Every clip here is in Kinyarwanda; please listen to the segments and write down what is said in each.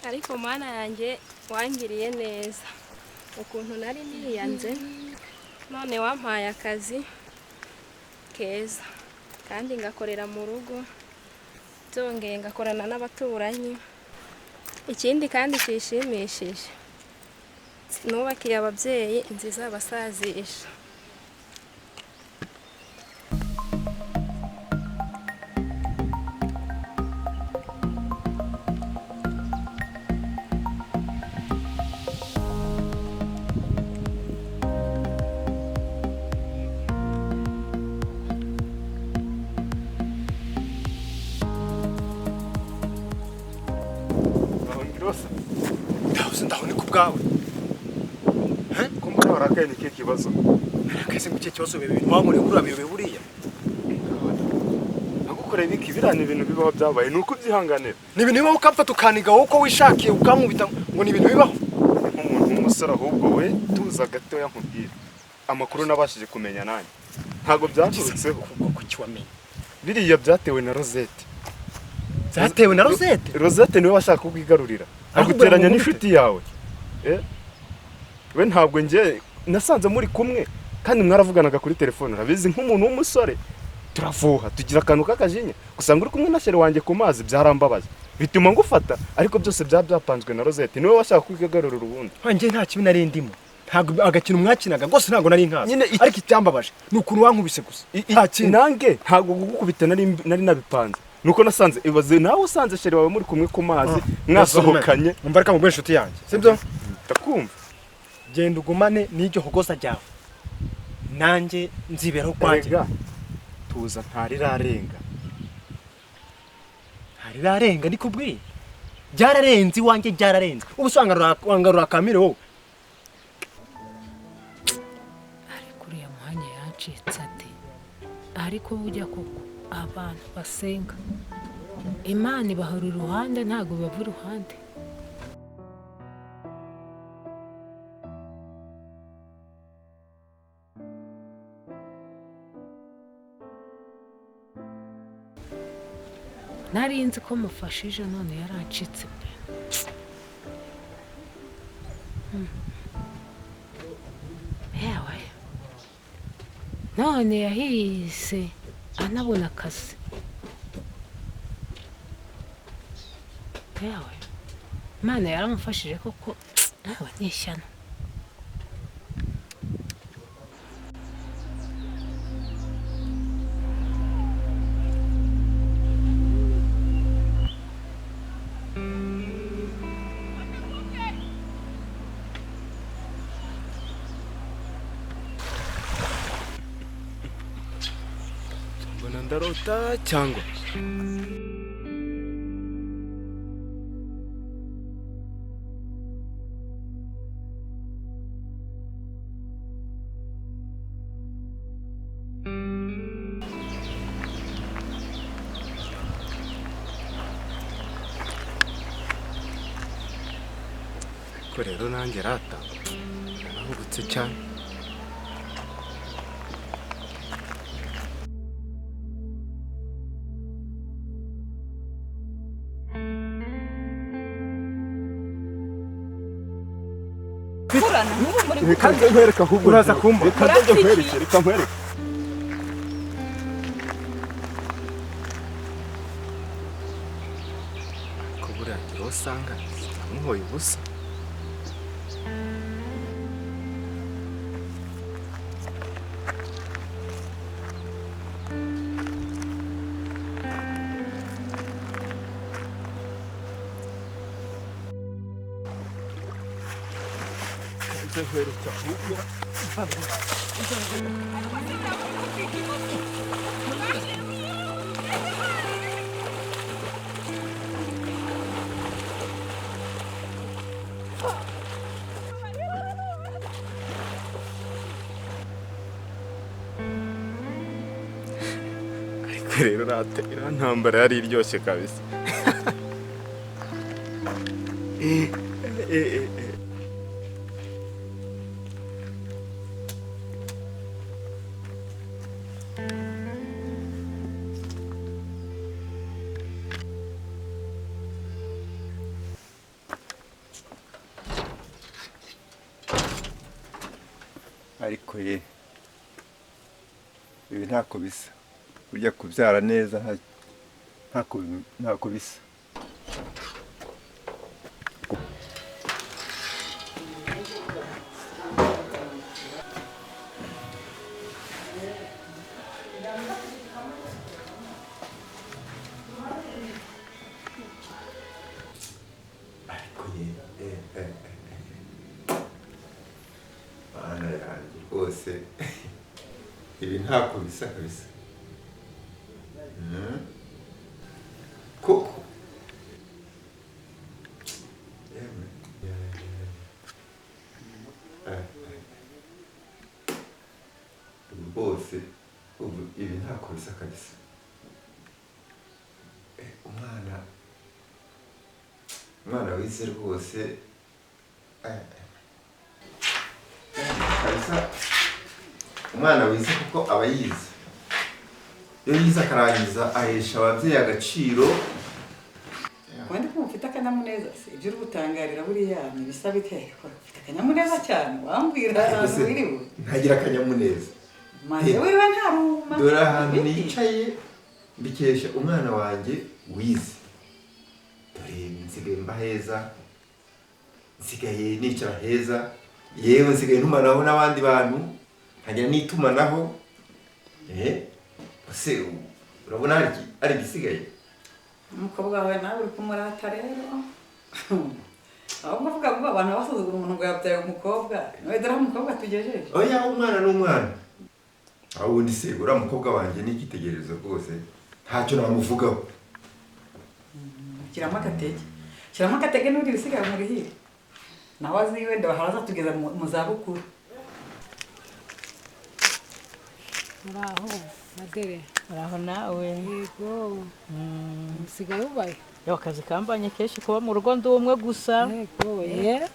ariko mana yanjye wangiriye neza ukuntu nari niyanze none wampaye akazi keza kandi ngakorera mu rugo byongeye ngakorana n'abaturanyi ikindi kandi cyishimishije nubakiye ababyeyi inzu izabasazisha Ndabona ko bwawe ko mukaba rakaye niki kibazo nakese ngo kibazo bebe wamure kuri abebe buriya agukora ibiki birane ibintu bibaho byabaye nuko byihanganira ni ibintu bibaho ukapfata ukaniga uko wishakiye ukamubita ngo ni ibintu bibaho umuntu umusara ahubwo we tuza gato yankubwira amakuru nabashije kumenya nanye ntago byaturutseho kuko kukiwamenye biriya byatewe na Rosette byatewe na Rosette niwe washaka kubigarurira aguteranya n'inshuti yawe we ntabwo nge nasanze muri kumwe kandi mwaravuganaga kuri telefone urabizi nk'umuntu w'umusore turavuha tugira akantu k'akajinya gusanga uri kumwe na shere wanjye ku mazi byarambabaje bituma ngufata ariko byose byapanzwe na Rosette niwe washaka kwigarurira ubundi nje nta kibi nari ndimo ntabwo agakino mwakinaga gose ntabwo nari nkaza ariko icyambabaje nukuntu wankubise gusa nange ntabwo gukubita nari nabipanze nuko nasanze ibaze nawe usanze shere wawe muri kumwe ku mazi mwasohokanye umbarika mu bwenshuti yanjye sibyo ndakumva genda ugumane n'iryo hogoza ryawe nanjye nziberaho kwanjye tuza ntarirarenga ndikubwiye byararenze iwanjye byararenze ubusanga wangarura kamire wowe ariko uriya muhanya yacitse ati ariko bujya koko abantu basenga Imana ibahora iruhande ntago bava iruhande narinzi ko mufashije none yaracitse pe yewe none yahise anabona akazi yewe Imana yaramufashije koko nawe nishyano mbona ndarota cyangwa rero nanjye rata narahubutse cyane kandi nkwereka ahubwo uraza kumva kandi nkwereke reka nkwereke ko buriya ngira usanga namuhoye ubusa se nkwereka ahubwo ariko rero iriya ntambara yari iryoshye kabisa. ariko ye ibi ntako bisa burya kubyara neza ntako bisa. ariko ye bana yanjye rwose ibi ntako bisa kabisa. koko rwose ubu ibi ntako bisa kabisa. umwana wize rwose kabisa. umwana wize kuko aba yize, iyo yize akarangiza ahesha ababyeyi agaciro. wandi ko mufite akanyamuneza se ibyo uri gutangarira buriya ntibisa biteko ufite akanyamuneza cyane wambwira ahantu wiriwe. ntagira akanyamuneza maze wiriwe ntaruma. dore ahantu nicaye mbikesha umwana wanjye wize. dore nsigaye mba heza, nsigaye nicara heza, yewe nsigaye ntumanaho n'abandi bantu, nkagira n'itumanaho. ese urabona ari igisigaye? umukobwa wawe nawe uri kumurata rero. ahubwo avuga ngo abantu basuzugura umuntu ngo yabyaye umukobwa. nawe dore aho umukobwa tugejeje. oya umwana ni umwana. aho ubundi se uriya mukobwa wanjye ni icyitegererezo rwose, ntacyo namuvugaho. shyiramo agatege n'undi bisigaye umurihire nawe azi wenda haraza tugeza mu zabukuru. muraho madere. Muraho nawe. Yego. Usigaye ubaye? Yo akazi kambanye kenshi kuba mu rugo ndi umwe gusa. Yego.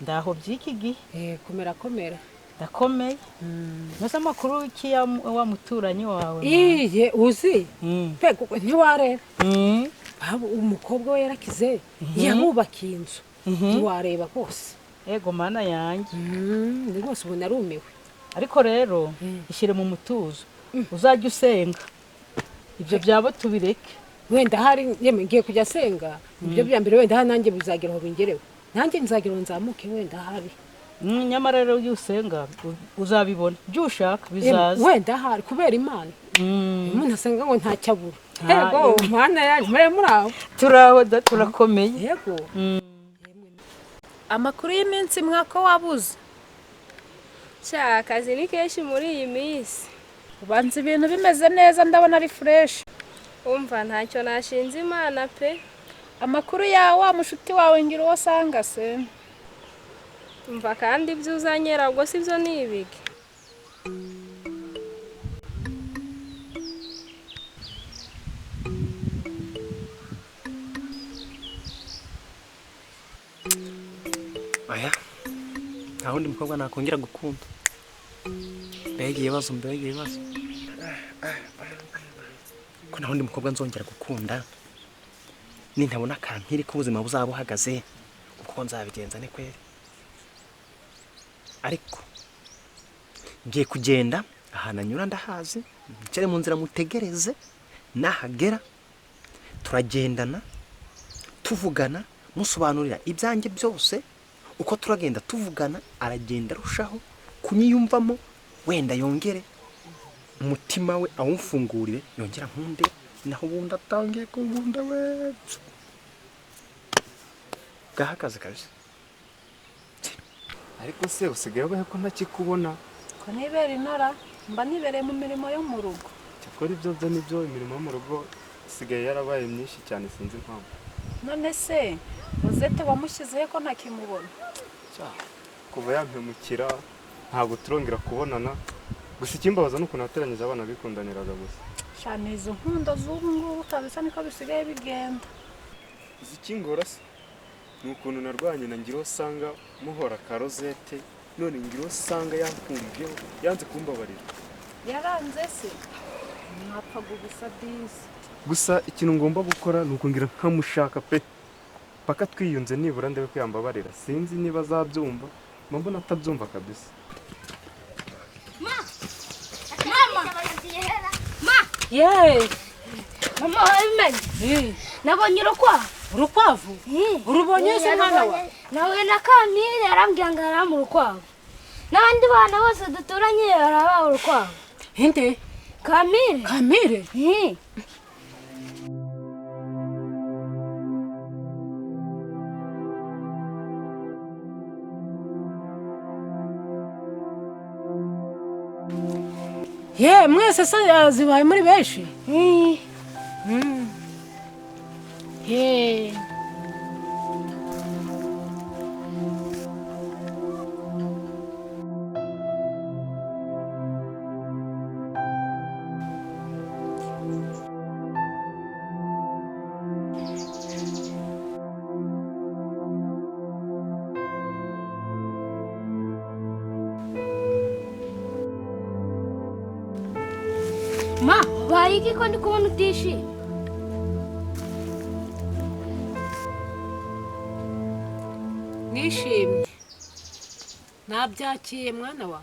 Ndaho byiki gihe. Komera. Ndakomeye. Nose amakuru ki wa muturanyi wawe? Iye uzi? Pego ntiwareba. Umukobwa we yarakize. Yamubakiye inzu. Ntiwareba rwose. Ego mana yanjye. Ni rwose ubu narumiwe. Ariko rero ishyire mu mutuzo. Uzajya usenga. Ibyo byabo tubireke. Wenda hari yeme ngiye kujya senga. Ibyo bya mbere wenda nanjye bizageraho bingerewe. Nanjye nzageraho nzamuke wenda hari. Nyamara rero iyo usenga uzabibona. Byo ushaka bizaza. Wenda hari kubera Imana. Umuntu asenga ngo ntacyabura. Yego mana yaje muraho. Turaho turakomeye. Yego. Amakuru y'iminsi mwako wabuze. Akazi ni kenshi muri iyi minsi. Ubanza ibintu bimeze neza ndabona ari fresh. Umva ntacyo nashinze Imana pe. Amakuru ya wa mushuti wawe NGIRUWONSANGA se. Umva kandi byuzanyera ubwo sivyo nibike. Aya. Nta wundi mukobwa nakongera gukunda. Mbega ibibazo. Ko nta wundi mukobwa nzongera gukunda. Nintabona akampiri k'ubuzima buzaba buhagaze, uko nzabigenza ne kweri. Ariko ngiye kugenda ahantu anyura ndahazi, ncere mu nzira mutegereze, nahagera turagendana, tuvugana, musobanurira ibyanjye byose. Uko turagenda tuvugana aragenda rushaho kunyiyumvamo, wenda yongere umutima we awumfungurire, yongera nkunde, naho ubundi atangiye kunkunda we. Gahagaze kabisa. ariko se usigaye ubahe ko ntakikubona ko nibera inora mba nibereye mu mirimo yo mu rugo. cyakora ibyo byo nibyo imirimo yo mu rugo isigaye yarabaye myinshi cyane sinzi impamvu. None se Rosette wamushyizeho ko ntakimubona? Kuva yampemukira ntabwo turongera kubonana, gusa ikimbabaza ni ukuntu yateranyije abana bikundaniraga gusa. Shana izo nkunda z'ubu ngubu kabisa niko bisigaye bigenda. Izikingora se ni ukuntu narwanye na Ngiruwonsanga muhora ka Rosette, none Ngiruwonsanga yankumviyeho yanze kumbabarira. Yaranze se mwapfaga gusa disi. Gusa ikintu ngomba gukora ni ukungira nkamushaka pe paka twiyunze nibura ndebe ko yambabarira. Sinzi niba azabyumva, mbona atabyumva kabisa. Yeee mama wabimenye nabonye urukwavu urubonye se mwana wa nawe na Kamire yarambwiye ngo aramu urukwavu n'abandi bana bose duturanye araba urukwavu. Inde Kamire ye mwese se zibaye muri benshi. Ye ma bayiki ko ndi kubona utishimye. Nishimye nabyakiye mwana wa